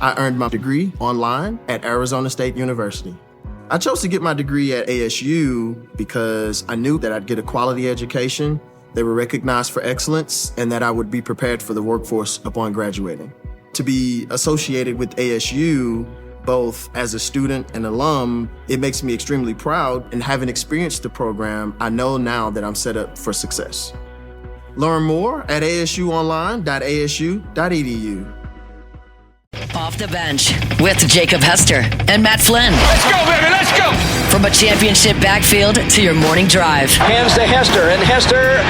I earned my degree online at Arizona State University. I chose to get my degree at ASU because I knew that I'd get a quality education, they were recognized for excellence, and that I would be prepared for the workforce upon graduating. To be associated with ASU, both as a student and alum, it makes me extremely proud, and having experienced the program, I know now that I'm set up for success. Learn more at asuonline.asu.edu. Off the bench with Jacob Hester and Matt Flynn. Let's go, baby, let's go! From a championship backfield to your morning drive. Hands to Hester, and Hester,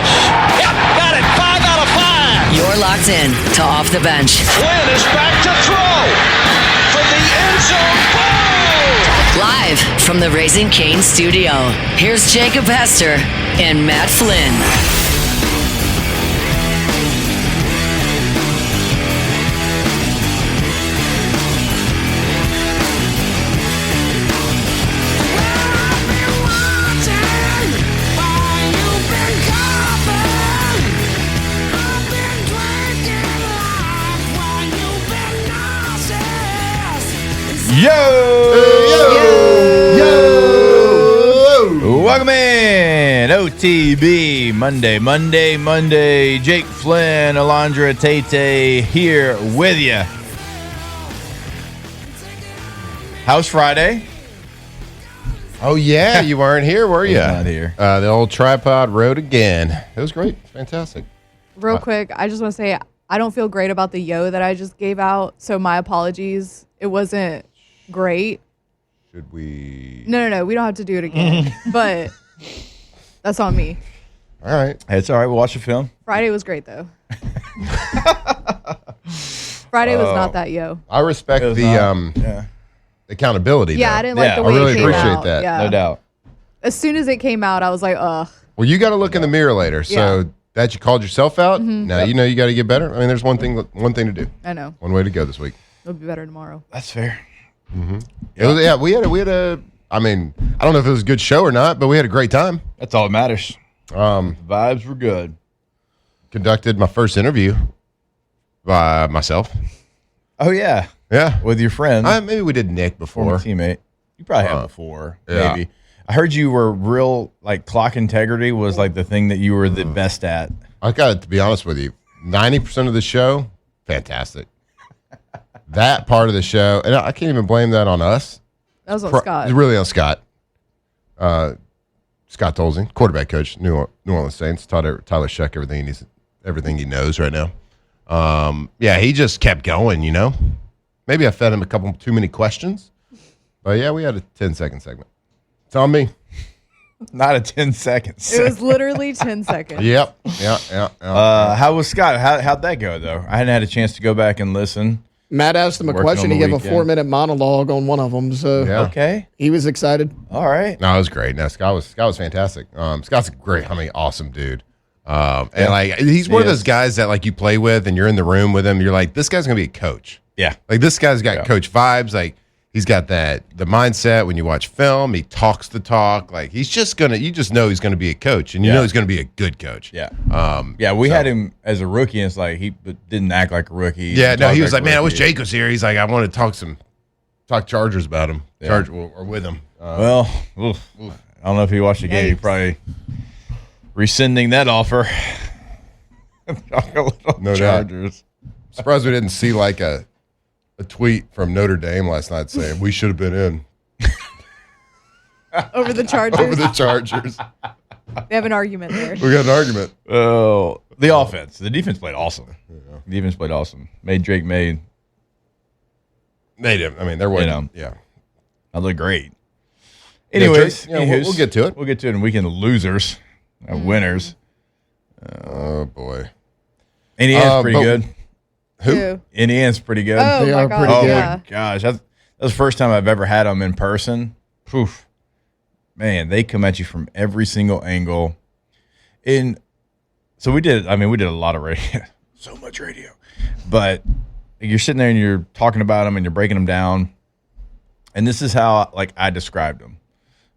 yep, got it, 5 out of 5! You're locked in to Off the Bench. Flynn is back to throw from the end zone, boom! Live from the Raising Cane studio, here's Jacob Hester and Matt Flynn. Welcome in, OTB Monday. Jake Flynn, Alondra Tate here with you. How's Friday? Oh, yeah, you weren't here, were you? Not here. The old tripod rode again. It was great. Fantastic. Real quick, I just want to say I don't feel great about the yo that I just gave out, so my apologies. It wasn't great. Should we? No, we don't have to do it again, but that's on me. All right. Hey, it's all right. We'll watch the film. Friday was great, though. Friday was not that yo. I respect the accountability. Yeah, though. I didn't like the way I really it came appreciate out. that. Yeah. No doubt. As soon as it came out, I was like, ugh. Well, you got to look in the mirror later. So Yeah. that you called yourself out. Now you know you got to get better. I mean, there's one thing to do. I know. One way to go this week. It'll be better tomorrow. That's fair. We had a. I mean, I don't know if it was a good show or not, but we had a great time. That's all that matters. The vibes were good. Conducted my first interview by myself. Oh, yeah. Yeah. With your friend. Maybe we did Nick Former before. teammate. You probably have before. yeah. Maybe. I heard you were real, like, clock integrity was, like, the thing that you were the best at. I got to be honest with you. 90% of the show, fantastic. That part of the show, and I can't even blame that on us. That was on Scott. It's really on Scott. Scott Tolzien, quarterback coach, New Orleans Saints, taught Tyler Sheck everything he knows right now. He just kept going, you know. Maybe I fed him a couple too many questions. But, yeah, we had a 10-second segment. It's on me. Not a 10 seconds. It was literally 10 seconds. Yep. Yeah. How was Scott? How'd that go, though? I hadn't had a chance to go back and listen. Matt asked him a Working question. on He the gave a weekend. 4-minute monologue on one of them, so Yeah. Okay. he was excited. All right. No, it was great. No, Scott was fantastic. Scott's a great, awesome dude. And like he's one of those guys that like you play with and you're in the room with him. You're like, this guy's gonna be a coach. Yeah. Like this guy's got coach vibes. Like he's got the mindset when you watch film. He talks the talk. Like you just know he's gonna be a coach, and you know he's gonna be a good coach. Yeah. We had him as a rookie, and it's like he didn't act like a rookie. Yeah. No, he was like, man, I wish Jake. Jake was here. He's like, I want to talk Chargers about him. Or with him. I don't know if he watched the game. He probably rescinding that offer. Talk a little No doubt. Chargers. Surprised we didn't see like a tweet from Notre Dame last night saying we should have been in Over the Chargers. over the Chargers. They have an argument there. We got an argument. Oh, the offense. The defense played awesome. The defense played awesome. Made Drake May. They did. I mean, there wasn't. Yeah. I look great. Anyways, we'll get to it. We'll get to it in weekend losers, winners. Oh boy. Indiana's pretty good. Who? Indiana's pretty good. Oh, They my are God. pretty Oh good. Yeah. my gosh, that's the first time I've ever had them in person. Poof, man, they come at you from every single angle. So we did. I mean, we did a lot of radio, so much radio, but you're sitting there and you're talking about them and you're breaking them down, and this is how I described them.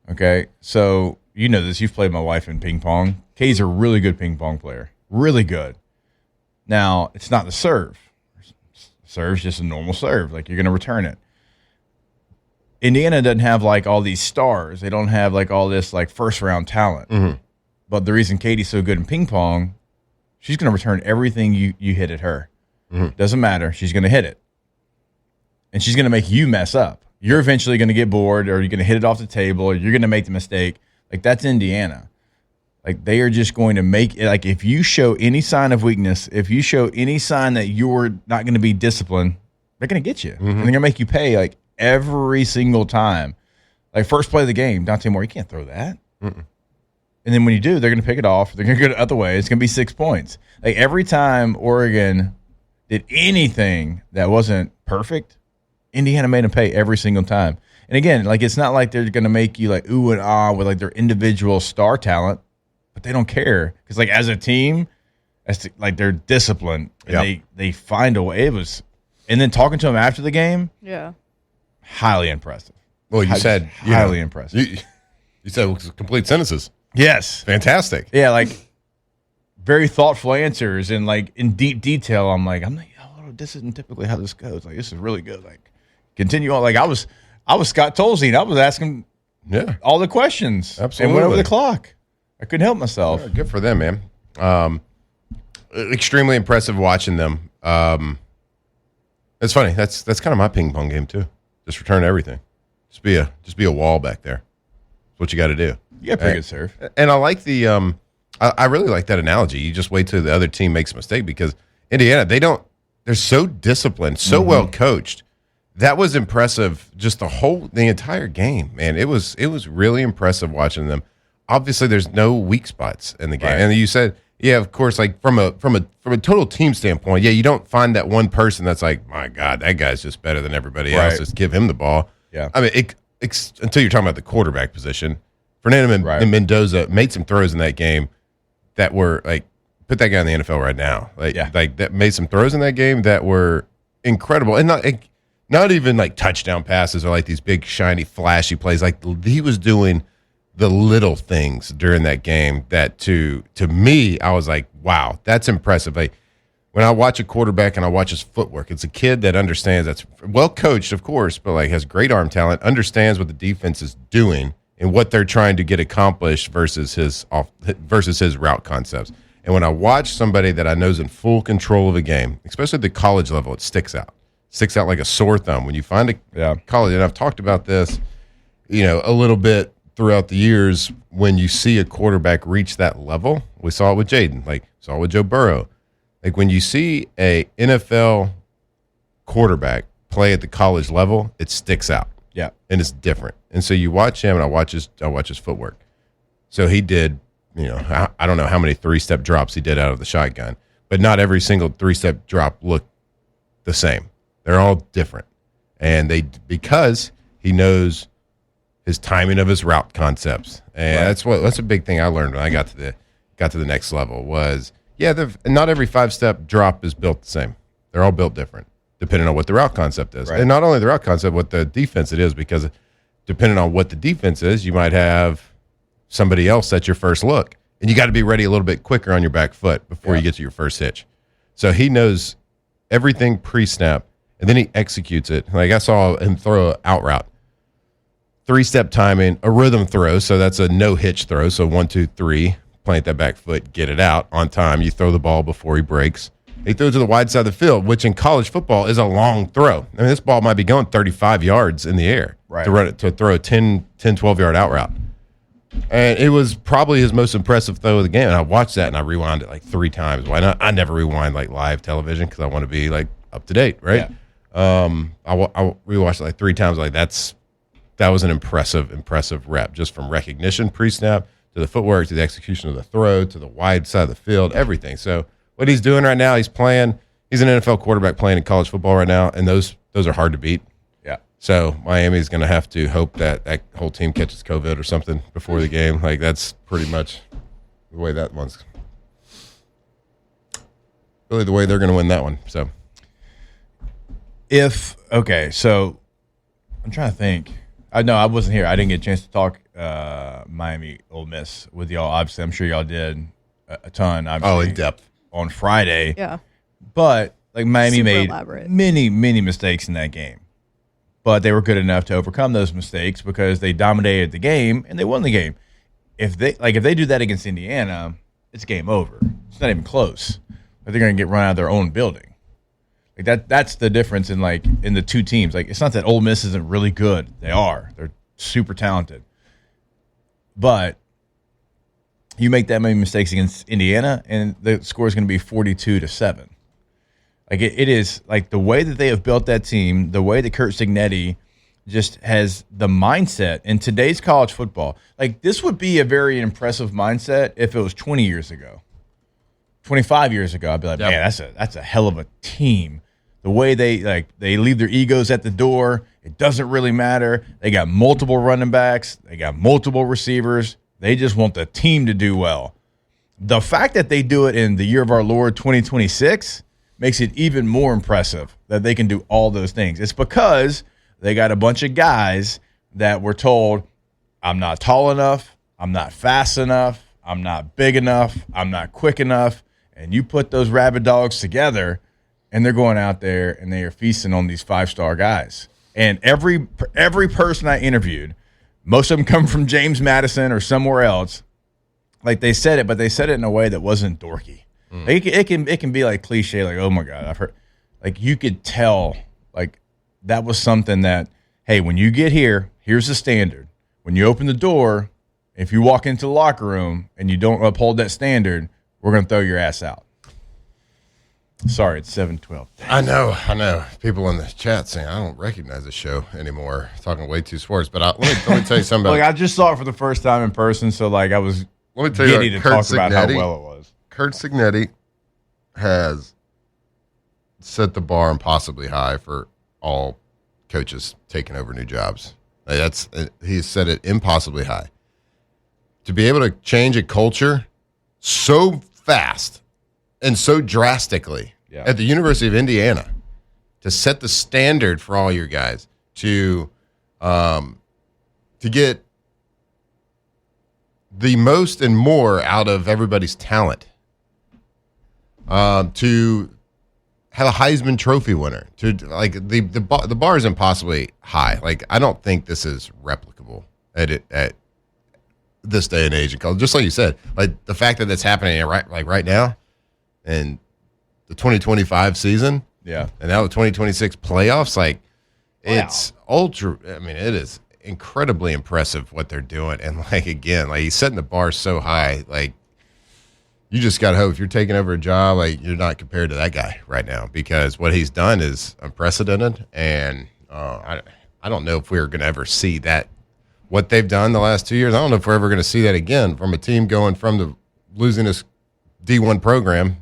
Okay, so you know this. You've played my wife in ping pong. Kay's a really good ping pong player, really good. Now it's not the serve. serve's just a normal serve. Like, you're going to return it. Indiana doesn't have, like, all these stars. They don't have, like, all this, like, first-round talent. Mm-hmm. But the reason Katie's so good in ping pong, she's going to return everything you hit at her. Mm-hmm. Doesn't matter. She's going to hit it. And she's going to make you mess up. You're eventually going to get bored, or you're going to hit it off the table, or you're going to make the mistake. Like, that's Indiana. Like, they are just going to make it. Like, if you show any sign of weakness, if you show any sign that you're not going to be disciplined, they're going to get you. And they're going to make you pay, like, every single time. Like, first play of the game, Dante Moore, you can't throw that. And then when you do, they're going to pick it off. They're going to go the other way. It's going to be 6 points. Like, every time Oregon did anything that wasn't perfect, Indiana made them pay every single time. And again, like, it's not like they're going to make you like ooh and ah with like their individual star talent, but they don't care because like as a team, like they're disciplined and they find a way. It was, and then talking to them after the game, highly impressive. Well, you said highly impressive. You said complete sentences. Yes, Fantastic. yeah, like very thoughtful answers and like in deep detail. I'm like, oh, this isn't typically how this goes. Like, this is really good. Like, continue on. Like, I was Scott Tolzien. I was asking all the questions. Absolutely. And went over the clock. I couldn't help myself. Yeah, good for them, man. Extremely impressive watching them. It's funny. That's kind of my ping pong game too. Just return everything. Just be a wall back there. That's what you got to do. You got pretty good serve. And I like the I really like that analogy. You just wait till the other team makes a mistake because Indiana, they're so disciplined, so well coached. That was impressive. Just the entire game, man. It was really impressive watching them. Obviously, there's no weak spots in the game. Right. And you said, yeah, of course, like from a total team standpoint, yeah, you don't find that one person that's like, my God, that guy's just better than everybody else. Just give him the ball. Yeah. I mean, until you're talking about the quarterback position, Fernando and Mendoza made some throws in that game that were like, put that guy in the NFL right now. Like that made some throws in that game that were incredible, and not even like touchdown passes or like these big shiny flashy plays. Like he was doing the little things during that game that to me I was like, wow, that's impressive. Like when I watch a quarterback and I watch his footwork, it's a kid that understands, that's well coached, of course, but like has great arm talent, understands what the defense is doing and what they're trying to get accomplished versus his route concepts. And when I watch somebody that I know is in full control of a game, especially at the college level, it sticks out. Sticks out like a sore thumb. When you find a college, and I've talked about this, a little bit throughout the years, when you see a quarterback reach that level, we saw it with Jaden, like saw it with Joe Burrow. Like when you see a NFL quarterback play at the college level, it sticks out. Yeah. And it's different. And so you watch him, and I watch his footwork. So he did, I don't know how many 3-step drops he did out of the shotgun, but not every single 3-step drop looked the same. They're all different. And because he knows his timing of his route concepts. And that's a big thing I learned when I got to the next level was, not every 5-step drop is built the same. They're all built different, depending on what the route concept is. Right. And not only the route concept, what the defense it is, because depending on what the defense is, you might have somebody else set your first look. And you got to be ready a little bit quicker on your back foot before you get to your first hitch. So he knows everything pre-snap, and then he executes it. Like I saw him throw an out route. 3-step timing, a rhythm throw, so that's a no-hitch throw. So 1, 2, 3, plant that back foot, get it out on time. You throw the ball before he breaks. He threw it to the wide side of the field, which in college football is a long throw. I mean, this ball might be going 35 yards in the air to throw a 10, 12-yard out route. And it was probably his most impressive throw of the game. And I watched that, and I rewound it like 3 times. Why not? I never rewind like live television because I want to be like up to date, right? Yeah. I rewatched it like 3 times. Like that was an impressive rep, just from recognition pre-snap to the footwork to the execution of the throw to the wide side of the field, everything. So what he's doing right now, he's an NFL quarterback playing in college football right now, and those are hard to beat. Yeah. So Miami's going to have to hope that whole team catches COVID or something before the game. Like that's pretty much the way that one's really the way they're going to win that one. So so I'm trying to think. I wasn't here. I didn't get a chance to talk Miami Ole Miss with y'all. Obviously, I'm sure y'all did a ton. Obviously, in depth on Friday. Yeah. But like Miami Super made elaborate. many mistakes in that game, but they were good enough to overcome those mistakes because they dominated the game and they won the game. If they do that against Indiana, it's game over. It's not even close. They're going to get run out of their own building. Like that's the difference in the two teams. Like, it's not that Ole Miss isn't really good. They are. They're super talented. But you make that many mistakes against Indiana, and the score is going to be 42-7. Like, it is like the way that they have built that team, the way that Kurt Cignetti just has the mindset in today's college football. Like, this would be a very impressive mindset if it was 20 years ago. 25 years ago, I'd be like, Yep. man, that's a hell of a team. The way they leave their egos at the door, it doesn't really matter. They got multiple running backs, they got multiple receivers. They just want the team to do well. The fact that they do it in the year of our Lord 2026 makes it even more impressive that they can do all those things. It's because they got a bunch of guys that were told, I'm not tall enough, I'm not fast enough, I'm not big enough, I'm not quick enough. And you put those rabid dogs together, and they're going out there and they are feasting on these 5-star guys. And every person I interviewed, most of them come from James Madison or somewhere else. Like, they said it, but they said it in a way that wasn't dorky. Like, it can be like cliche, like, oh my God, I've heard. Like, you could tell, like, that was something that, hey, when you get here, here's the standard. When you open the door, if you walk into the locker room and you don't uphold that standard, we're going to throw your ass out. Sorry, it's 7:12. I know. People in the chat saying, I don't recognize the show anymore. Talking way too sports. But let me tell you something about Look, I just saw it for the first time in person, so like I was Let me tell you giddy to Kurt talk about how Cignetti- well it was. Kurt Cignetti has set the bar impossibly high for all coaches taking over new jobs. He's set it impossibly high. To be able to change a culture so fast and so drastically at the University of Indiana, to set the standard for all your guys, to get the most and more out of everybody's talent, to have a Heisman Trophy winner, to like the bar is impossibly high. Like, I don't think this is replicable at this day and age in college. Just like you said, like the fact that it's happening right now, and the 2025 season, and now the 2026 playoffs, like it's ultra. I mean, it is incredibly impressive what they're doing, and like again, like he's setting the bar so high, like. You just got to hope if you're taking over a job, like you're not compared to that guy right now, because what he's done is unprecedented. And I don't know if we're going to ever see that, what they've done the last 2 years. I don't know if we're ever going to see that again from a team going from the losing this D1 program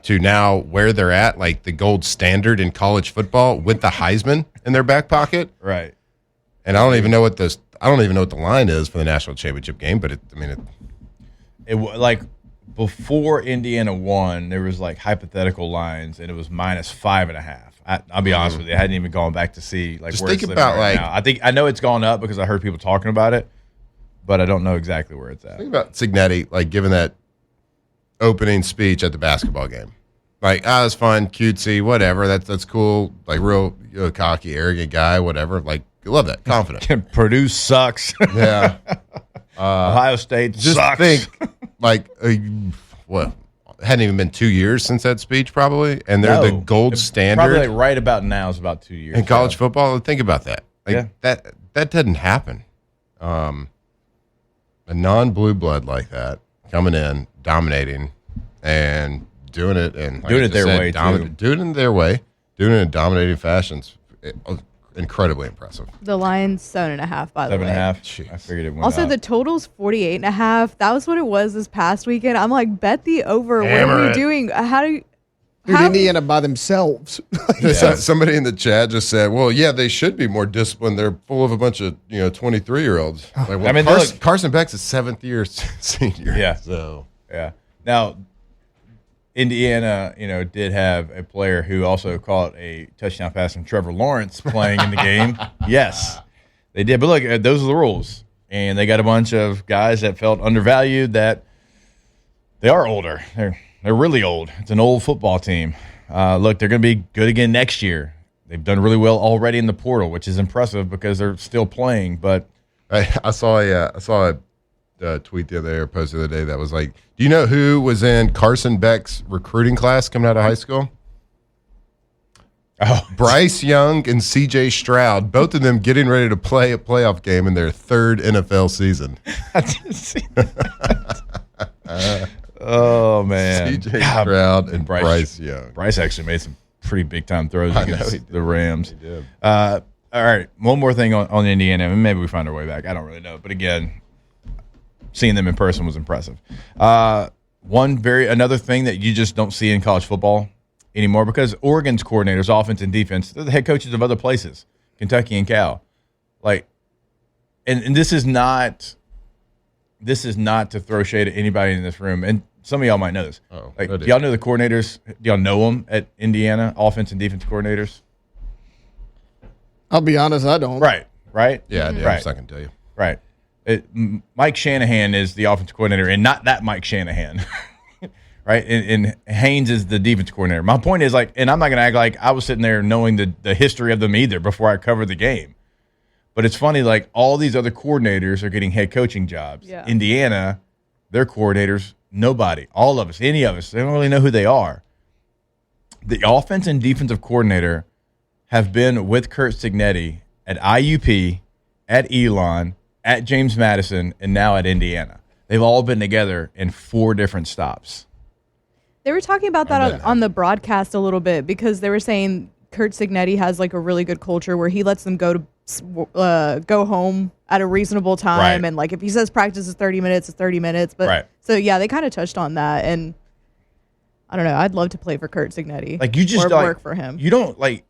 to now where they're at, like the gold standard in college football with the Heisman in their back pocket. Right. And I don't even know what the line is for the national championship game, but before Indiana won, there was like hypothetical lines, and it was -5.5. I'll be honest with you, I hadn't even gone back to see like just where think it's living about right now. I know it's gone up because I heard people talking about it, but I don't know exactly where it's at. Think about Cignetti, like giving that opening speech at the basketball game. Like, it's fun, cutesy, whatever. That's cool. Like real cocky, arrogant guy, whatever. Like, love that, confident. Purdue sucks. Yeah. Ohio State Just sucks. think, like, hadn't even been 2 years since that speech, probably, and they're the gold standard. Probably like right about now is about 2 years in college football. Think about that. Like, that doesn't happen. A non-blue blood like that coming in, dominating, and doing it, and like doing I it their said, way too. doing it their way, doing it in dominating fashions. Incredibly impressive. The line's 7.5, by the way. 7.5. I figured it went Also, up. the total's 48.5. That was what it was this past weekend. I'm like, bet the over. Hammer what are we it. doing? How do you? Dude, How, Indiana by themselves. Somebody in the chat just said, "Well, yeah, they should be more disciplined. They're full of a bunch of 23-year-olds." Like, well, I mean, Carson Beck's a 7th-year senior. Yeah. So Now, Indiana, did have a player who also caught a touchdown pass from Trevor Lawrence playing in the game. Yes, they did. But look, those are the rules, and they got a bunch of guys that felt undervalued. That they are older. They're really old. It's an old football team. Look, they're going to be good again next year. They've done really well already in the portal, which is impressive because they're still playing. But I saw a tweet the other day, or post the other day that was like, do you know who was in Carson Beck's recruiting class coming out of high school? oh, Bryce Young and C.J. Stroud, both of them getting ready to play a playoff game in their third NFL season. I didn't see that. Oh man, C.J. Stroud and Bryce Young. Bryce actually made some pretty big time throws against the Rams. He did. All right, one more thing on Indiana, and maybe we find our way back. I don't really know, but again, seeing them in person was impressive. Another thing that you just don't see in college football anymore, because Oregon's coordinators, offense and defense, they're the head coaches of other places, Kentucky and Cal. Like, and this is not to throw shade at anybody in this room, and some of y'all might know this. Do y'all know the coordinators? Do y'all know them at Indiana, offense and defense coordinators? I'll be honest, I don't. Right. Yeah, I do. Right. I can tell you. Right. Mike Shanahan is the offensive coordinator, and not that Mike Shanahan. Right? And Haynes is the defense coordinator. My point is, like, and I'm not going to act like I was sitting there knowing the history of them either before I covered the game. But it's funny, like, all these other coordinators are getting head coaching jobs. Yeah. Indiana, their coordinators, nobody. All of us, any of us, they don't really know who they are. The offense and defensive coordinator have been with Kurt Signetti at IUP, at Elon, at James Madison, and now at Indiana. They've all been together in 4 different stops. They were talking about that on the broadcast a little bit, because they were saying Kurt Signetti has like a really good culture where he lets them go home at a reasonable time. Right. And like if he says practice is 30 minutes, it's 30 minutes. But Right. So yeah, they kind of touched on that. And I don't know, I'd love to play for Kurt Signetti. Like, you just or like, work for him. You don't, like,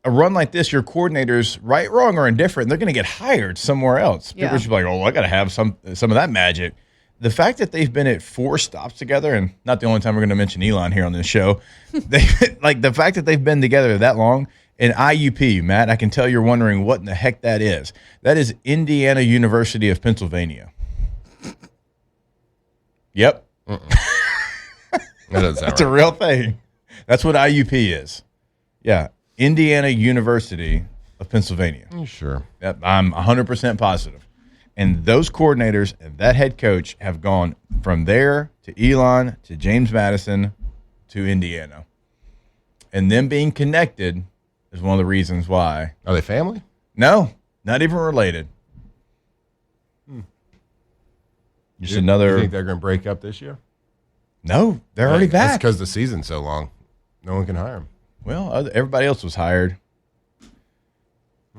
a run like this, your coordinators, right, wrong, or indifferent, they're going to get hired somewhere else. People Yeah. should be like, oh, I got to have some of that magic. The fact that they've been at 4 stops together, and not the only time we're going to mention Elon here on this show, like the fact that they've been together that long. And IUP, Matt, I can tell you're wondering what in the heck that is. That is Indiana University of Pennsylvania. Yep. That doesn't sound That's a real thing. That's what IUP is. Yeah. Indiana University of Pennsylvania. right. Sure. Yep, I'm 100% positive. And those coordinators and that head coach have gone from there to Elon to James Madison to Indiana. And them being connected is one of the reasons why. Are they family? No, not even related. Just You another. think they're going to break up this year? No, they're already That's back. because the season's so long. No one can hire them. Well, everybody else was hired.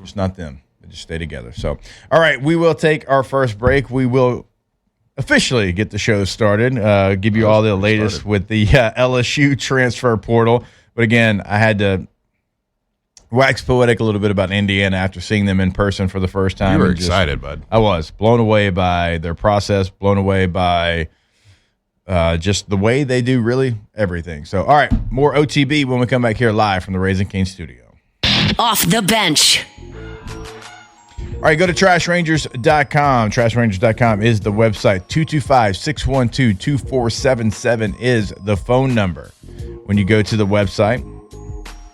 Just not them. They just stay together. So, all right, we will take our first break. We will officially get the show started, give you all the latest with the LSU transfer portal. But again, I had to wax poetic a little bit about Indiana after seeing them in person for the first time. You were and just- excited, bud. I was blown away by their process, blown away by just the way they do really everything. So, all right, more OTB when we come back here live from the Raising Cane studio. Off the bench. All right, go to trashrangers.com. Trashrangers.com is the website. 225-612-2477 is the phone number. When you go to the website,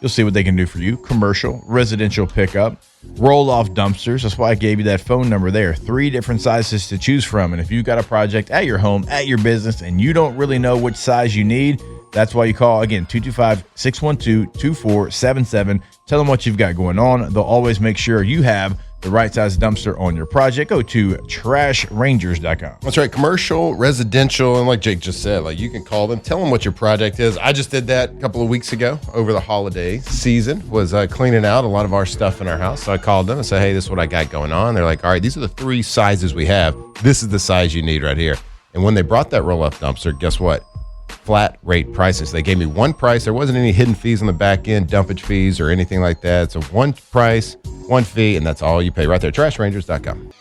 you'll see what they can do for you. Commercial, residential pickup, roll-off dumpsters. That's why I gave you that phone number there. 3 different sizes to choose from. And if you've got a project at your home, at your business, and you don't really know which size you need, that's why you call, again, 225-612-2477. Tell them what you've got going on. They'll always make sure you have the right size dumpster on your project. Go to trashrangers.com. That's right. Commercial, residential, and like Jake just said, like you can call them, tell them what your project is. I just did that a couple of weeks ago over the holiday season, was cleaning out a lot of our stuff in our house. So I called them and said, hey, this is what I got going on. They're like, all right, these are the 3 sizes we have. This is the size you need right here. And when they brought that roll-off dumpster, guess what? Flat rate prices. They gave me one price. There wasn't any hidden fees on the back end, dumpage fees or anything like that. It's a one price, one fee, and that's all you pay right there. Trashrangers.com.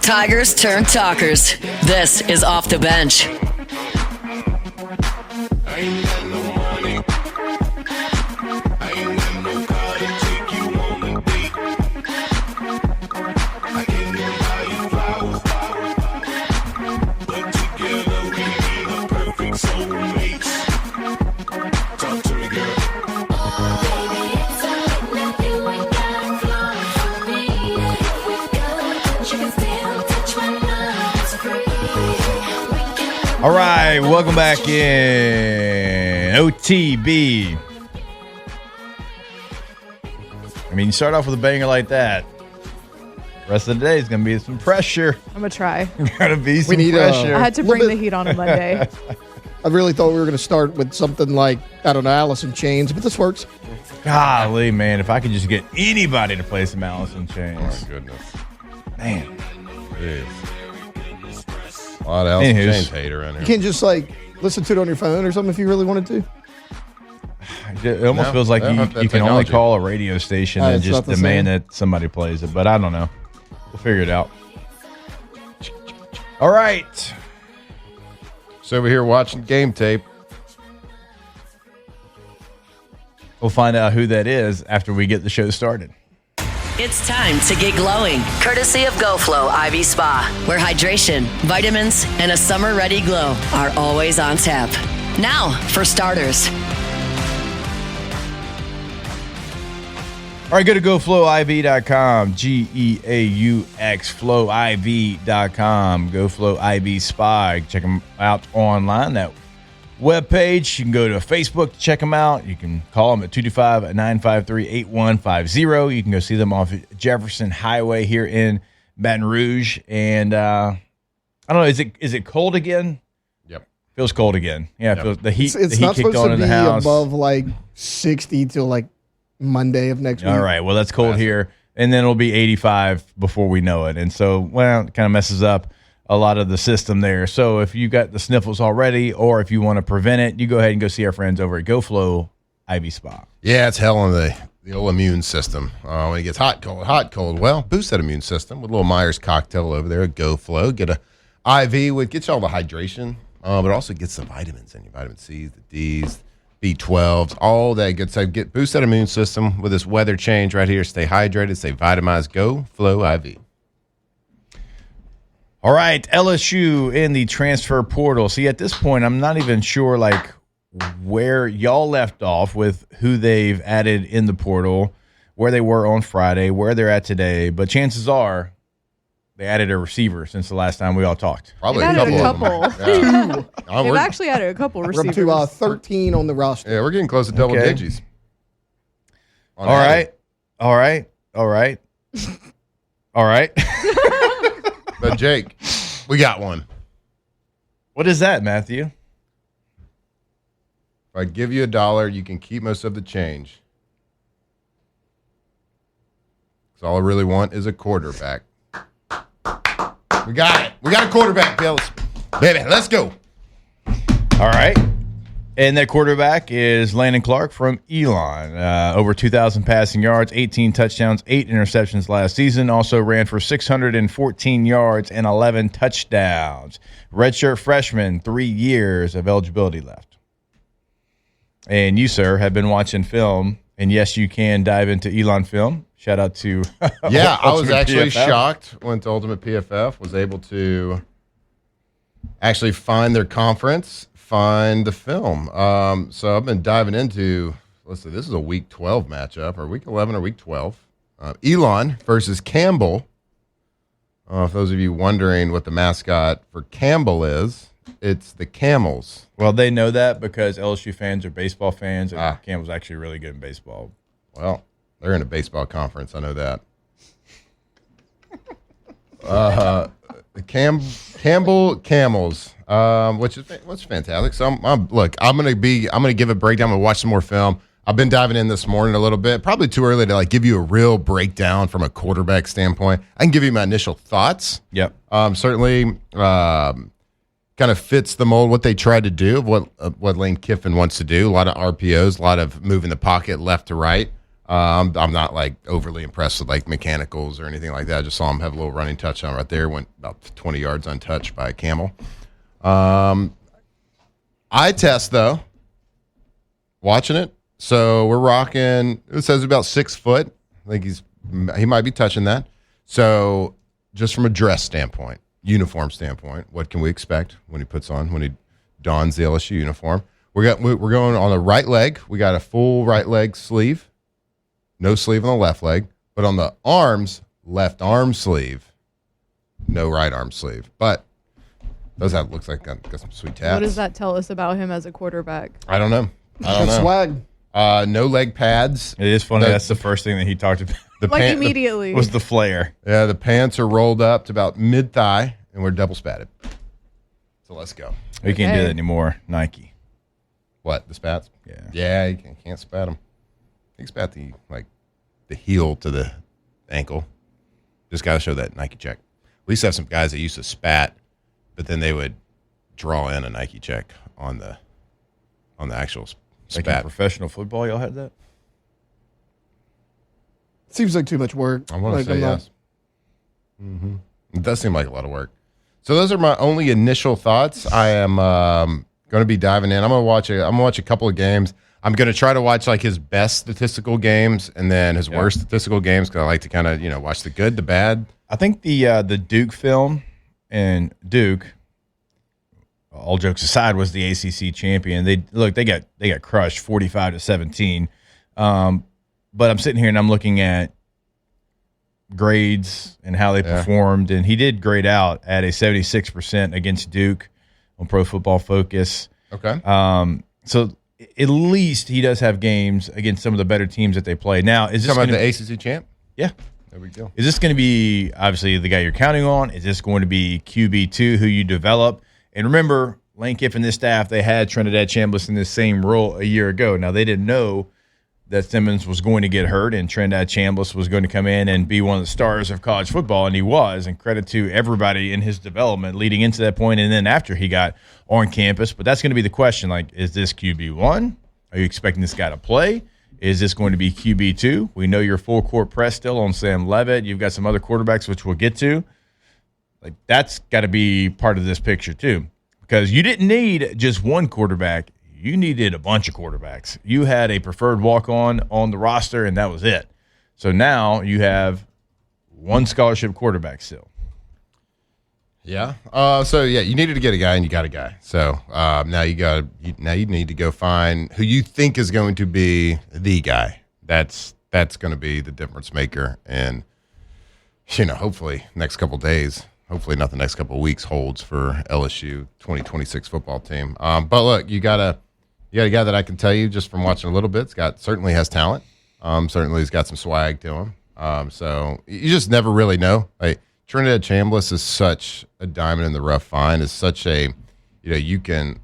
Tigers turn talkers. This is Off the Bench. All right, welcome back in OTB. I mean, you start off with a banger like that. Rest of the day is going to be some pressure. I'm going to try. Going to be some pressure. I had to bring the heat on a Monday. I really thought we were going to start with something like, I don't know, Alice in Chains, but this works. Golly, man, if I could just get anybody to play some Alice in Chains. Oh, my goodness. Man. Jeez. A lot of Alice in Chains hate around here. You can't just, like, listen to it on your phone or something if you really wanted to? It almost feels like you can only call a radio station and just demand that somebody plays it, but I don't know. We'll figure it out. All right. So we're here watching game tape. We'll find out who that is after we get the show started. It's time to get glowing, courtesy of GoFlow IV Spa, where hydration, vitamins, and a summer-ready glow are always on tap. Now, for starters. All right, go to GoFlowIV.com, G-E-A-U-X, FlowIV.com, GoFlow IV Spa. Check them out online, that webpage. You can go to Facebook to check them out. You can call them at 225-953-8150. You can go see them off Jefferson Highway here in Baton Rouge. And I don't know, is it cold again? Yep. Feels cold again. Yeah, Yep. feels, the heat, It's the heat not kicked supposed on to in be the house. above, like, 60 till, like, Monday of next week. All right. Well, that's cold here. And then it'll be 85 before we know it. And so, well, it kind of messes up a lot of the system there. So if you got the sniffles already, or if you want to prevent it, you go ahead and go see our friends over at GoFlow IV Spa. Yeah, it's hell on the old immune system. When it gets hot, cold. Well, boost that immune system with a little Myers cocktail over there at GoFlow. Get a IV with, get you all the hydration, but also gets the vitamins in you, vitamin C's, the D's, B12s, all that good stuff. Boost that immune system with this weather change right here. Stay hydrated, stay vitamized. GoFlow IV. All right, LSU in the transfer portal. See, at this point, I'm not even sure like where y'all left off with who they've added in the portal, where they were on Friday, where they're at today. But chances are they added a receiver since the last time we all talked. Probably They've added a couple. of them. Yeah. They've actually added a couple We're up receivers. to 13 on the roster. Yeah, we're getting close to double Okay. digits. All right. But Jake, we got one. What is that, Matthew? If I give you $1, you can keep most of the change. So all I really want is a quarterback. We got it. We got a quarterback, Bills. Baby, let's go. All right. And that quarterback is Landen Clark from Elon. Over 2,000 passing yards, 18 touchdowns, 8 interceptions last season. Also ran for 614 yards and 11 touchdowns. Redshirt freshman, 3 years of eligibility left. And you, sir, have been watching film. And yes, you can dive into Elon film. Shout out to Yeah, I was Ultimate actually PFF. shocked when the Ultimate PFF was able to actually find their conference, find the film. So I've been diving into, let's see, this is a week 12 matchup, or week 11 or week 12. Elon versus Campbell. For those of you wondering what the mascot for Campbell is, it's the Camels. Well, they know that because LSU fans are baseball fans, and Ah. Campbell's actually really good in baseball. Well, they're in a baseball conference. I know that. The Campbell Camels, which is fantastic. So I'm gonna give a breakdown. I'm gonna watch some more film. I've been diving in this morning a little bit. Probably too early to like give you a real breakdown from a quarterback standpoint. I can give you my initial thoughts. Yep. Certainly, kind of fits the mold what they tried to do, what Lane Kiffin wants to do. A lot of RPOs, a lot of moving the pocket left to right. I'm not like overly impressed with like mechanicals or anything like that. I just saw him have a little running touchdown right there. Went about 20 yards untouched by a Camel. Eye test though, watching it. So we're rocking. It says about 6 foot. I think he might be touching that. So just from a dress standpoint, uniform standpoint, what can we expect when he dons the LSU uniform? We're going on the right leg. We got a full right leg sleeve. No sleeve on the left leg, but on the arms, left arm sleeve, no right arm sleeve. But looks like got some sweet tats. What does that tell us about him as a quarterback? I don't know. That's swag. No leg pads. It is funny. That's the first thing that he talked about. Immediately. Was the flare. Yeah, the pants are rolled up to about mid-thigh, and we're double spatted. So let's go. We can't do that anymore. Nike. What, the spats? Yeah. Yeah, you can't spat them. You can spat the heel to the ankle. Just got to show that Nike check. We used to have some guys that used to spat, but then they would draw in a Nike check on the actual Like in spat. professional football, y'all had that? Seems like too much work. I want to say yes. Mm-hmm. It does seem like a lot of work. So those are my only initial thoughts. I am going to be diving in. I'm going to watch a couple of games. I'm going to try to watch like his best statistical games and then his worst statistical games because I like to kind of watch the good, the bad. I think the Duke film and Duke, all jokes aside, was the ACC champion. They got crushed 45-17. But I'm sitting here and I'm looking at grades and how they performed, and he did grade out at a 76% against Duke on Pro Football Focus. Okay. So at least he does have games against some of the better teams that they play. Now, is this talking about the ACC champ? Yeah. There we go. Is this going to be, obviously, the guy you're counting on? Is this going to be QB2, who you develop? And remember, Lane Kiffin and this staff, they had Trinidad Chambliss in this same role a year ago. Now, they didn't know that Simmons was going to get hurt and Trinidad Chambliss was going to come in and be one of the stars of college football, and he was, and credit to everybody in his development leading into that point and then after he got on campus. But that's going to be the question, like, is this QB1? Are you expecting this guy to play? Is this going to be QB2? We know you're full court press still on Sam Leavitt. You've got some other quarterbacks, which we'll get to. Like, that's got to be part of this picture too, because you didn't need just one quarterback. You needed a bunch of quarterbacks. You had a preferred walk-on on the roster, and that was it. So now you have one scholarship quarterback still. Yeah. You needed to get a guy, and you got a guy. So now you need to go find who you think is going to be the guy. That's going to be the difference maker. And hopefully next couple days. Hopefully not the next couple of weeks holds for LSU 2026 football team. But look, you got a guy that I can tell you just from watching a little bit. Certainly has talent. Certainly he's got some swag to him. So you just never really know. Like Trinidad Chambliss is such a diamond in the rough find. Is such a you can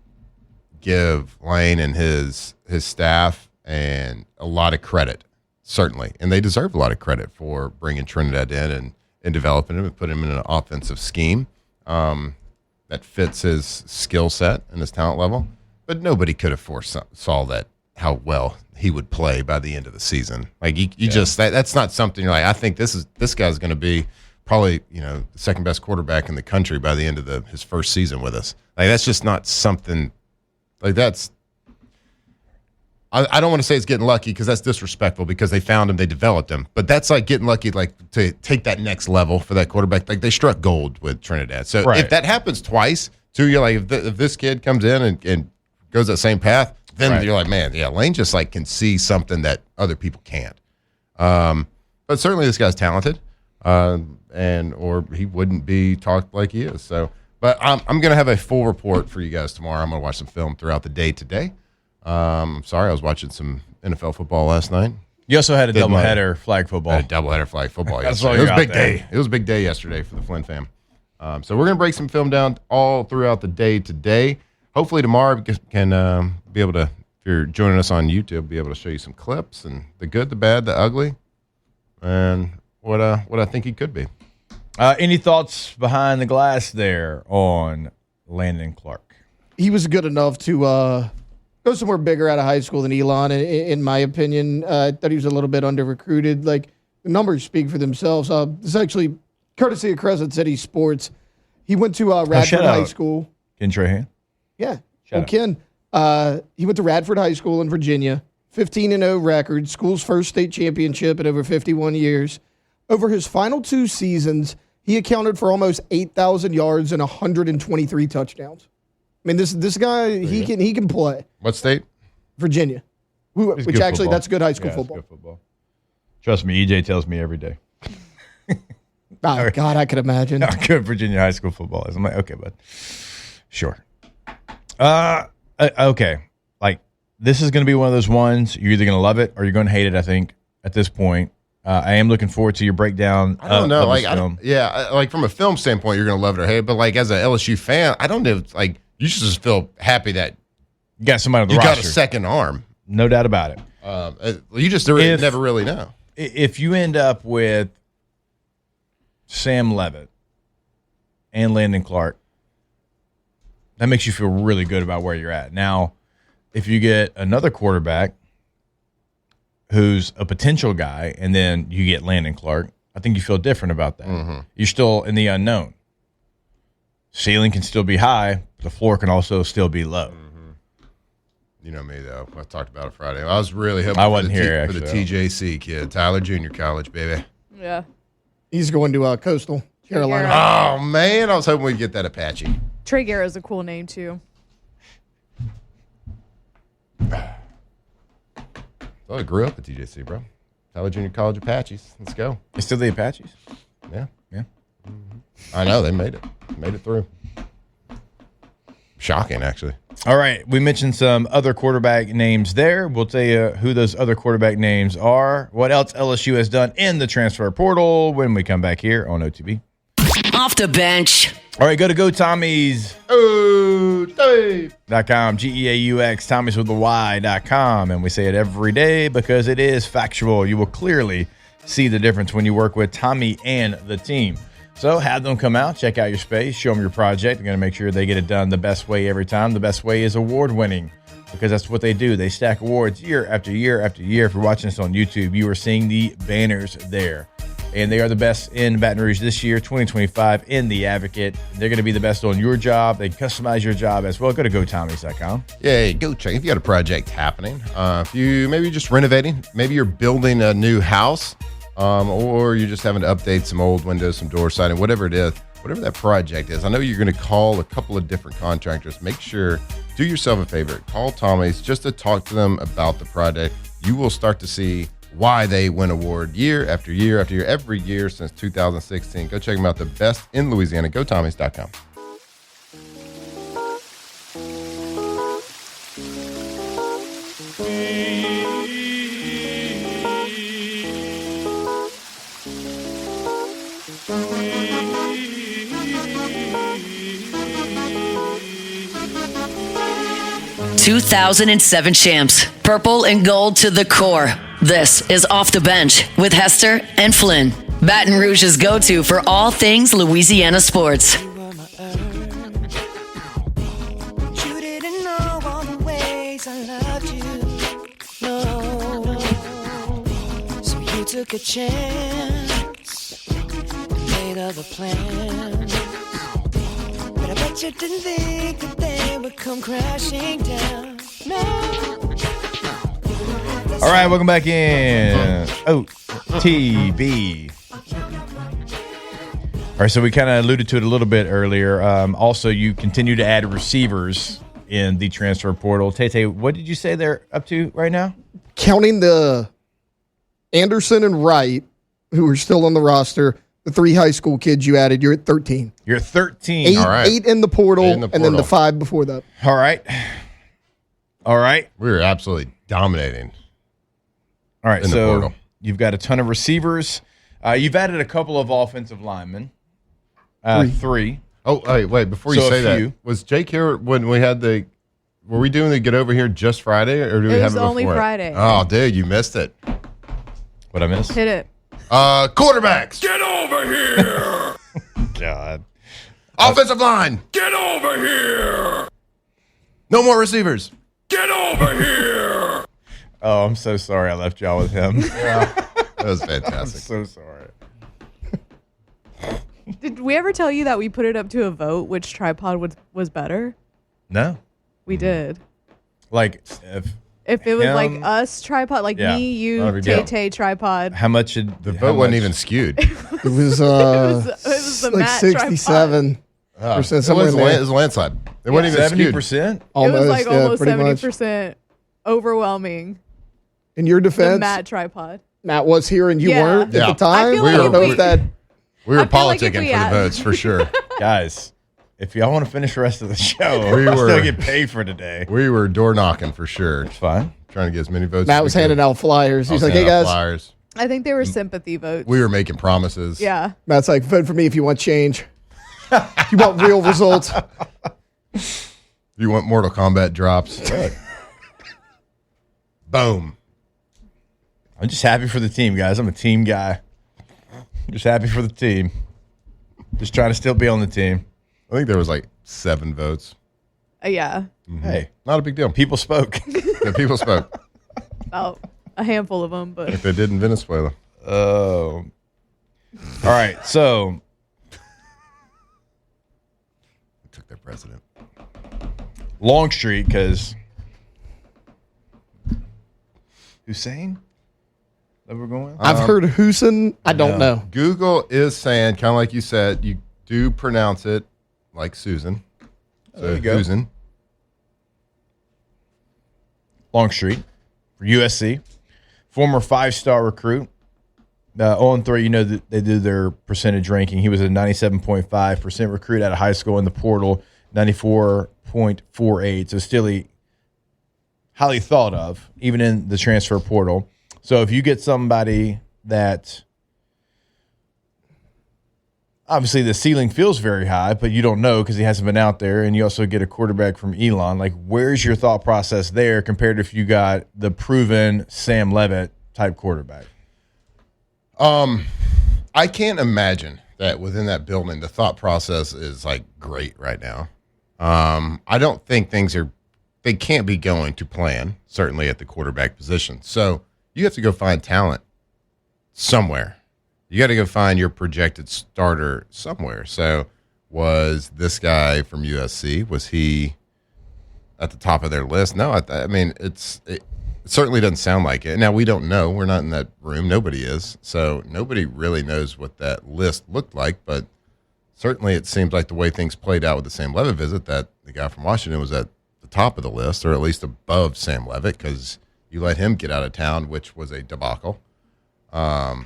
give Lane and his staff and a lot of credit, certainly, and they deserve a lot of credit for bringing Trinidad in and developing him and putting him in an offensive scheme that fits his skill set and his talent level. But nobody could have foresaw that how well he would play by the end of the season. Like that's not something you're like, I think this guy's going to be probably the second best quarterback in the country by the end of his first season with us. Like that's just not something like that's. I don't want to say it's getting lucky because that's disrespectful because they found him, they developed him. But that's like getting lucky, like to take that next level for that quarterback. Like they struck gold with Trinidad. So if that happens twice, too, you're like, if this kid comes in and goes that same path, then you're like, man, yeah, Lane just like can see something that other people can't. But certainly this guy's talented, or he wouldn't be talked like he is. So, but I'm gonna have a full report for you guys tomorrow. I'm gonna watch some film throughout the day today. Sorry, I was watching some NFL football last night. You also had a doubleheader flag football. I had a doubleheader flag football yesterday. It was a big day. It was a big day yesterday for the Flynn fam. So we're going to break some film down all throughout the day today. Hopefully tomorrow we can be able to, if you're joining us on YouTube, be able to show you some clips and the good, the bad, the ugly, and what I think he could be. Any thoughts behind the glass there on Landen Clark? He was good enough to go somewhere bigger out of high school than Elon, in my opinion. I thought he was a little bit under-recruited. Like, the numbers speak for themselves. This is actually courtesy of Crescent City Sports. He went to Radford High School. Ken Trahan? Yeah. Ken. He went to Radford High School in Virginia. 15-0 record. School's first state championship in over 51 years. Over his final 2 seasons, he accounted for almost 8,000 yards and 123 touchdowns. I mean, this guy, he can play. What state? Virginia. Which actually, that's good high school football. Good football. Trust me, EJ tells me every day. Oh, God, I could imagine. How good Virginia high school football is. I'm like, okay, bud. Sure. Okay. Like, this is going to be one of those ones, you're either going to love it or you're going to hate it, I think, at this point. I am looking forward to your breakdown. I don't know. Of Like, this film. like from a film standpoint, you're going to love it or hate it. But like as an LSU fan, I don't know. Like, you should just feel happy that You got somebody on the you roster. got a second arm. No doubt about it. You just never really know. If you end up with Sam Leavitt and Landen Clark, that makes you feel really good about where you're at. Now, if you get another quarterback who's a potential guy and then you get Landen Clark, I think you feel different about that. Mm-hmm. You're still in the unknown. Ceiling can still be high, but the floor can also still be low. You know me, though. I talked about it Friday. I was really hoping I wasn't here, for the actually. TJC kid, Tyler Junior College, baby. Yeah. He's going to Coastal Carolina. Oh, man. I was hoping we'd get that Apache. Trey Guerra is a cool name, too. So I grew up at TJC, bro. Tyler Junior College Apaches. Let's go. It's still the Apaches? Yeah. Yeah. I know. They made it. Made it through. Shocking, actually. All right. We mentioned some other quarterback names there. We'll tell you who those other quarterback names are, what else LSU has done in the transfer portal when we come back here on OTB. Off the bench. All right, go to GoTommies.com, Oh, Dave. GEAUX, Tommies with the Y.com. And we say it every day because it is factual. You will clearly see the difference when you work with Tommy and the team. So have them come out, check out your space, show them your project. You're going to make sure they get it done the best way every time. The best way is award-winning because that's what they do. They stack awards year after year after year. If you're watching this on YouTube, you are seeing the banners there. And they are the best in Baton Rouge this year, 2025, in The Advocate. They're going to be the best on your job. They can customize your job as well. Go to GoTommies.com. Yeah, go check. If you got a project happening, if you maybe you're just renovating, maybe you're building a new house, or you're just having to update some old windows, some door siding, whatever it is, whatever that project is. I know you're going to call a couple of different contractors. Make sure, do yourself a favor, call Tommy's just to talk to them about the project. You will start to see why they win award year after year after year, every year since 2016. Go check them out. The best in Louisiana. GoTommys.com. '2007 champs, purple and gold to the core. This is Off the Bench with Hester and Flynn. Baton Rouge's go-to for all things Louisiana sports. You didn't know all the ways I loved you. No. So you took a chance, made other plans. But I bet you didn't think that they would come crashing down. No. All right, welcome back in OTB. All right, so we kind of alluded to it a little bit earlier. Also, you continue to add receivers in the transfer portal. Tay, what did you say they're up to right now? Counting the Anderson and Wright, who are still on the roster, the 3 high school kids you added, you're at 13. You're 13. Eight, All right. 8 in the portal, Eight in the and then the portal. 5 before that. All right. All right. We were absolutely dominating. All right, In the so portal. you've got a ton of receivers. You've added a couple of offensive linemen. 3. Oh, wait, before you So a say few. that, was Jake here when we had were we doing the get over here just Friday, or do we It have was it only before? Friday. Oh, dude, you missed it. What I missed? Hit it. Quarterbacks. Get over here! God. Offensive line. Get over here! No more receivers. Get over here! Oh, I'm so sorry I left y'all with him. That was I'm fantastic. so sorry. Did we ever tell you that we put it up to a vote which tripod was better? No. We did. Like, If it was Him- like us tripod, like Yeah. me, you, Whatever you get. Tay tripod. how much did The vote wasn't even skewed. It was, it was the like Matt 67%, It somewhere in was, there. it was a landslide. It wasn't even skewed. 70%? It was like yeah, almost pretty much. 70% overwhelming. In your The defense, Matt tripod. Matt was here and you Yeah. weren't Yeah. at the time. I feel like I don't if know we- if that. We were I feel like if politicking we for the had- votes for sure. Guys, If y'all want to finish the rest of the show, We I'll were- still get paid for today. We were door knocking for sure. It's fine. Trying to get as many votes. Matt as was we could. handing out flyers. I was He's like, "Hey handing out guys." flyers. I think they were sympathy votes. We were making promises. Yeah. Matt's like, "Vote for me if you want change. If you want real results." You want Mortal Kombat drops? Boom. I'm just happy for the team, guys. I'm a team guy. I'm just happy for the team. Just trying to still be on the team. I think there was like 7 votes. Yeah. Hey, Not a big deal. people spoke. The people spoke About a handful of them, but like they did in Venezuela. Oh. All right. So Took their president. Long Street, because Hussein? That we're going with? I've heard Hussein. I don't know. Google is saying, kind of like you said, you do pronounce it like Susan. So there you go. Susan. Long Street for USC. Former 5-star recruit. 0-3, you know that they do their percentage ranking. He was a 97.5% recruit out of high school in the portal, 94.48. So still highly thought of, even in the transfer portal. So if you get somebody that obviously the ceiling feels very high, but you don't know because he hasn't been out there, and you also get a quarterback from Elon, like where's your thought process there compared to if you got the proven Sam Leavitt type quarterback? I can't imagine that within that building, the thought process is like great right now. I don't think they can't be going to plan, certainly at the quarterback position. So you have to go find talent somewhere. You got to go find your projected starter somewhere. So was this guy from USC, was he at the top of their list? No, I mean, it certainly doesn't sound like it. Now, we don't know. We're not in that room. Nobody is. So nobody really knows what that list looked like. But certainly it seems like the way things played out with the Sam Leavitt visit, that the guy from Washington was at the top of the list, or at least above Sam Leavitt, because you let him get out of town, which was a debacle. I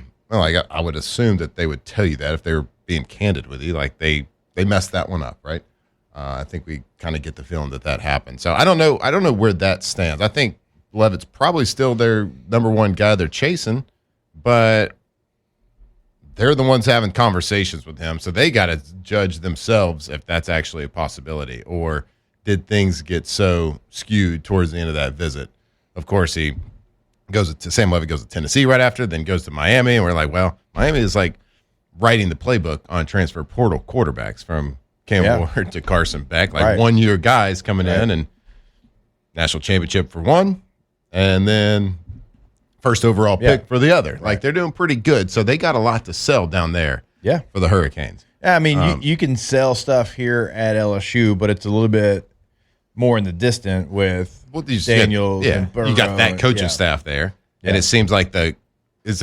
would assume that they would tell you that if they were being candid with you. Like they messed that one up, right? I think we kind of get the feeling that happened. So I don't know where that stands. I think Leavitt's probably still their number one guy they're chasing, but they're the ones having conversations with him, so they got to judge themselves if that's actually a possibility, or did things get so skewed towards the end of that visit. Of course, Sam Leavitt goes to Tennessee right after, then goes to Miami, and we're like, well, Miami is like writing the playbook on transfer portal quarterbacks from Cam Ward to Carson Beck, like 1-year guys coming in, and national championship for one, and then first overall pick for the other. Like they're doing pretty good, so they got a lot to sell down there. Yeah, for the Hurricanes. Yeah, I mean, you can sell stuff here at LSU, but it's a little bit more in the distant with Daniels and Burrow. You got that coaching staff there, and it seems like the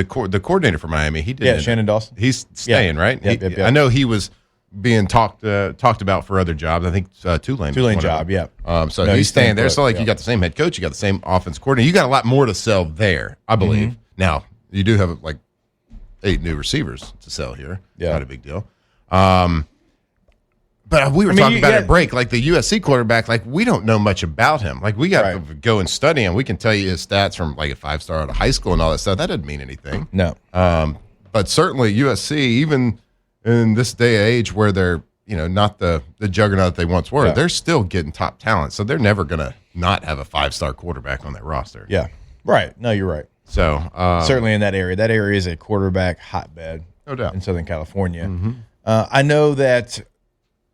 coordinator for Miami. He did, Shannon Dawson. He's staying, right? Yep. I know he was being talked about for other jobs. I think Tulane job, So he's staying there. So you got the same head coach, you got the same offense coordinator. You got a lot more to sell there, I believe. Mm-hmm. Now you do have like 8 new receivers to sell here. Yeah, not a big deal. But we were talking about at break, like the USC quarterback, like we don't know much about him. Like we got to go and study him. We can tell you his stats from like a 5-star out of high school and all that stuff. That doesn't mean anything. No. But certainly USC, even in this day and age where they're, not the juggernaut they once were, they're still getting top talent. So they're never going to not have a 5-star quarterback on their roster. Yeah. Right. No, you're right. So certainly in that area. That area is a quarterback hotbed. No doubt. In Southern California. Mm-hmm. I know that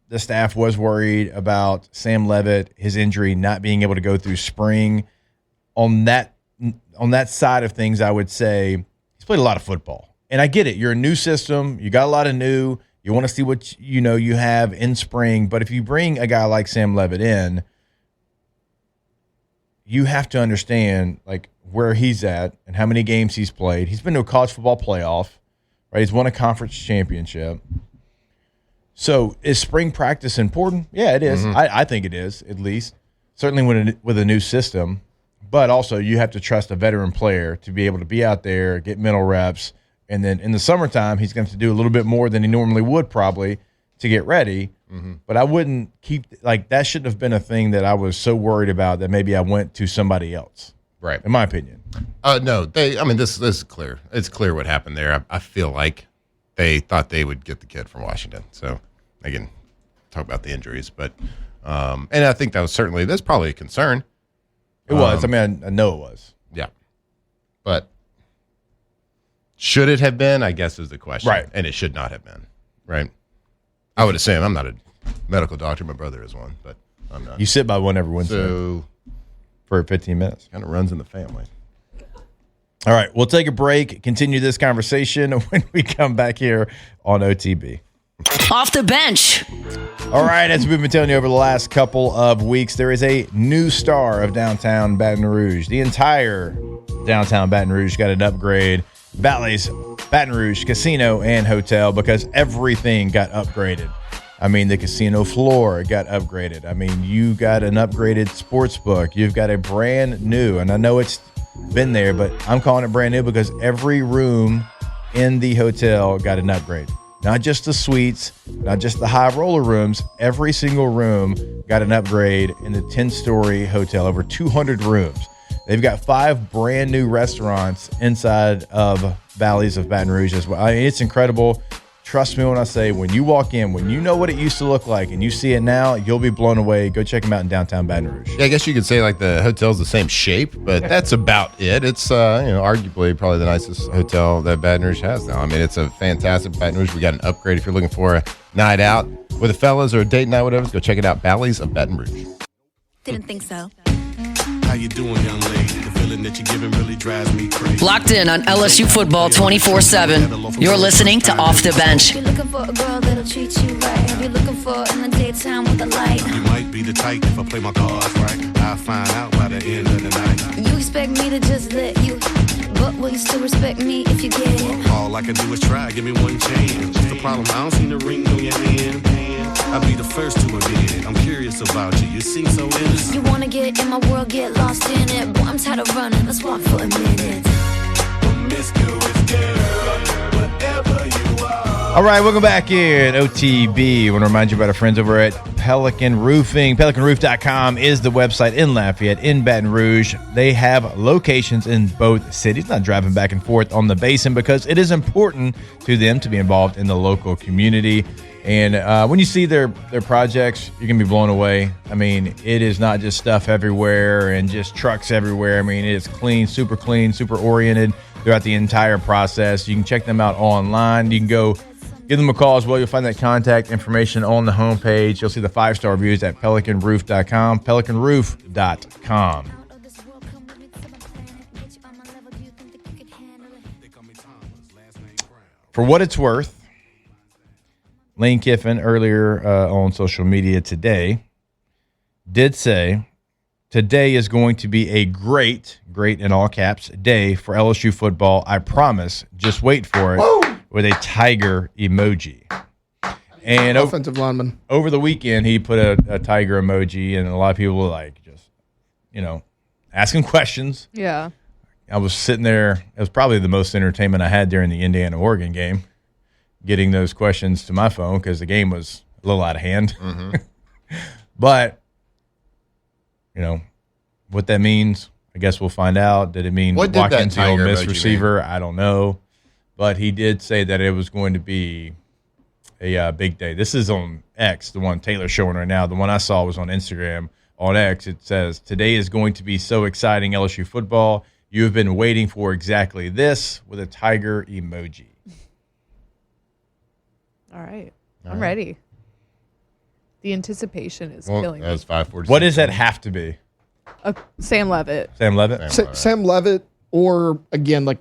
the staff was worried about Sam Leavitt, his injury, not being able to go through spring. On that side of things, I would say he's played a lot of football. And I get it. You're a new system. You got a lot of new. You want to see what you have in spring. But if you bring a guy like Sam Leavitt in, you have to understand like where he's at and how many games he's played. He's been to a college football playoff, right? He's won a conference championship. So is spring practice important? Yeah, it is. Mm-hmm. I think it is, at least. Certainly with a new system. But also you have to trust a veteran player to be able to be out there, get mental reps. And then in the summertime, he's going to do a little bit more than he normally would probably to get ready. But I wouldn't keep that shouldn't have been a thing that I was so worried about that maybe I went to somebody else. Right. In my opinion. No, this is clear. It's clear what happened there. I feel like they thought they would get the kid from Washington. So again, talk about the injuries, but and I think that's probably a concern. It was. I mean, I know it was. Yeah. But should it have been, I guess, is the question. Right. And it should not have been. Right. I would assume. I'm not a medical doctor. My brother is one, but I'm not. You sit by one every Wednesday So for 15 minutes. kind of runs in the family. All right, we'll take a break, continue this conversation when we come back here on OTB. Off the bench. All right, as we've been telling you over the last couple of weeks, there is a new star of downtown Baton Rouge. The entire downtown Baton Rouge got an upgrade. Bally's Baton Rouge Casino and Hotel, because everything got upgraded. I mean, the casino floor got upgraded. I mean, you got an upgraded sports book. You've got a brand new, and I know it's been there, but I'm calling it brand new because every room in the hotel got an upgrade. Not just the suites, not just the high roller rooms. Every single room got an upgrade in the 10-story hotel, over 200 rooms. They've got 5 brand new restaurants inside of Bally's of Baton Rouge as well. I mean, it's incredible. Trust me when I say, when you walk in, when you know what it used to look like and you see it now, you'll be blown away. Go check them out in downtown Baton Rouge. Yeah, I guess you could say like the hotel's the same shape, but that's about it. It's arguably probably the nicest hotel that Baton Rouge has now. I mean, it's a fantastic Baton Rouge. We got an upgrade if you're looking for a night out with the fellas or a date night, whatever. Go check it out. Bally's of Baton Rouge. Didn't think so. How you doing, young lady? The feeling that you're giving really drives me crazy. Locked in on LSU football 24/7. You're listening to Off the Bench. You're looking for a girl that'll treat you right. You're looking for in the daytime with the light. You might be the type if I play my cards right. I'll find out by the end of the night. You expect me to just let you, but will you still respect me if you get it? All I can do is try, give me one chance. What's the problem? I don't see the ring on your hand. I'll be the first to admit. I'm curious about you. You seem so innocent. You wanna get in my world, get lost in it. Boy, I'm tired of running. Let's walk for a minute. Promiscuous girl, whatever you are. All right, welcome back in OTB. I want to remind you about our friends over at Pelican Roofing. PelicanRoof.com is the website in Lafayette, in Baton Rouge. They have locations in both cities, not driving back and forth on the basin, because it is important to them to be involved in the local community. And when you see their projects, you're going to be blown away. I mean, it is not just stuff everywhere and just trucks everywhere. I mean, it is clean, super oriented throughout the entire process. You can check them out online. You can go give them a call as well. You'll find that contact information on the homepage. You'll see the 5-star reviews at PelicanRoof.com, PelicanRoof.com. For what it's worth, Lane Kiffin earlier on social media today did say today is going to be a great in all caps day for LSU football. I promise. Just wait for it. With a tiger emoji. And offensive lineman. Over the weekend, he put a tiger emoji, and a lot of people were like, just, asking questions. Yeah. I was sitting there. It was probably the most entertainment I had during the Indiana-Oregon game, getting those questions to my phone because the game was a little out of hand. Mm-hmm. But, what that means, I guess we'll find out. Did it mean Watkins, the old miss receiver? I don't know. But he did say that it was going to be a big day. This is on X, the one Taylor's showing right now. The one I saw was on Instagram. On X, it says, today is going to be so exciting, LSU football. You have been waiting for exactly this, with a tiger emoji. All right. I'm ready. The anticipation is killing me. That was 5:46. What does that have to be? Sam Leavitt. Sam Leavitt? Sam Leavitt, or, again, like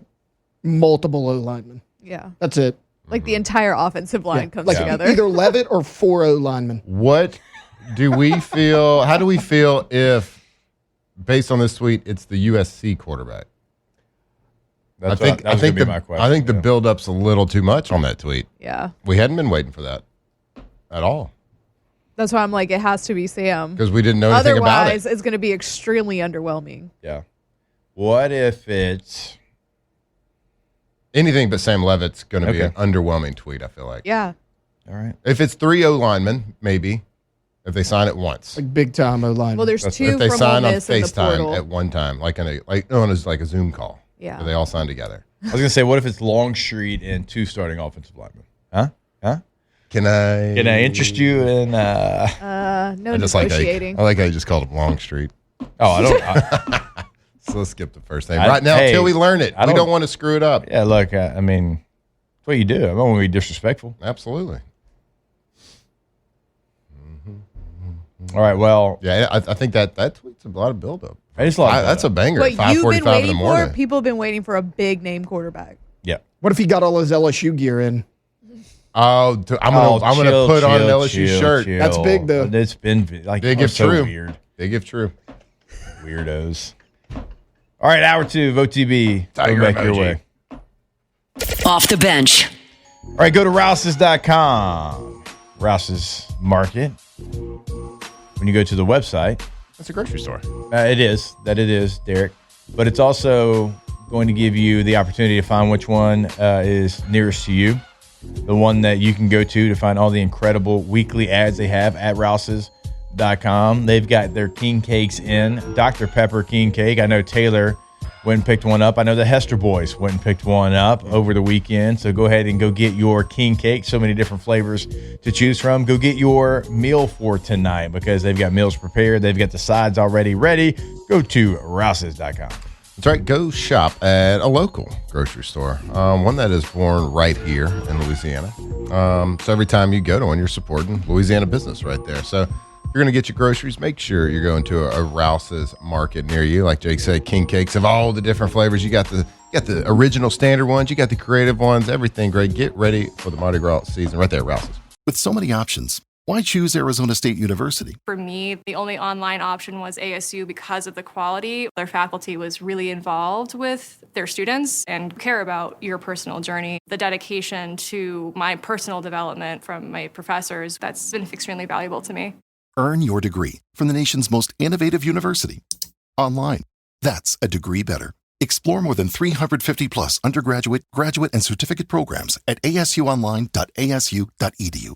multiple O linemen. Yeah. That's it. Like the entire offensive line comes together. Either Leavitt or 4 O linemen. What do we feel? How do we feel if, based on this tweet, it's the USC quarterback? I think the build-up's a little too much on that tweet. Yeah. We hadn't been waiting for that at all. That's why I'm like, it has to be Sam. Because we didn't know anything about it. Otherwise, it's going to be extremely underwhelming. Yeah. What if it's... Anything but Sam Leavitt's going to be an underwhelming tweet, I feel like. Yeah. All right. If it's 3 O linemen, maybe. If they sign it once. Like big time O line. Well, there's If two they from sign Ole on Miss in the portal. FaceTime at one time, like known as like a Zoom call. Yeah. Where they all sign together. I was gonna say, what if it's Longstreet and 2 starting offensive linemen? Huh? Can I interest you in? No I negotiating. I like how you just called him Longstreet. Oh, I don't. So let's skip the first name right now until we learn it. We don't want to screw it up. Yeah, look, I mean, it's what you do. I don't want to be disrespectful. Absolutely. All right, well. Yeah, I think that tweet's a lot of buildup. That's a banger What at you've been 5:45 in the waiting morning. for? People have been waiting for a big name quarterback. Yeah. What if he got all his LSU gear in? I'm gonna put on an LSU shirt. That's big though. It's been like big if so true. Weird. Big if true. Weirdos. All right, hour 2, Vote TB. Tiger Go back your emoji. way. Off the bench. All right, go to Rouse's.com. Rouse's Market. When you go to the website, That's a grocery store. it is, Derek. But it's also going to give you the opportunity to find which one is nearest to you. The one that you can go to find all the incredible weekly ads they have at Rouse's.com. They've got their king cakes in. Dr. Pepper king cake. I know Taylor went and picked one up. I know the Hester boys went and picked one up over the weekend. So go ahead and go get your king cake. So many different flavors to choose from. Go get your meal for tonight because they've got meals prepared. They've got the sides already ready. Go to Rouse's.com. That's right. Go shop at a local grocery store, one that is born right here in Louisiana. So every time you go to one, you're supporting Louisiana business right there. So if you're going to get your groceries, make sure you're going to a Rouse's Market near you. Like Jake said, king cakes of all the different flavors. You got the original standard ones. You got the creative ones. Everything great. Get ready for the Mardi Gras season right there at Rouse's. With so many options, why choose Arizona State University? For me, the only online option was ASU because of the quality. Their faculty was really involved with their students and care about your personal journey. The dedication to my personal development from my professors, that's been extremely valuable to me. Earn your degree from the nation's most innovative university. Online. That's a degree better. Explore more than 350 plus undergraduate, graduate, and certificate programs at asuonline.asu.edu.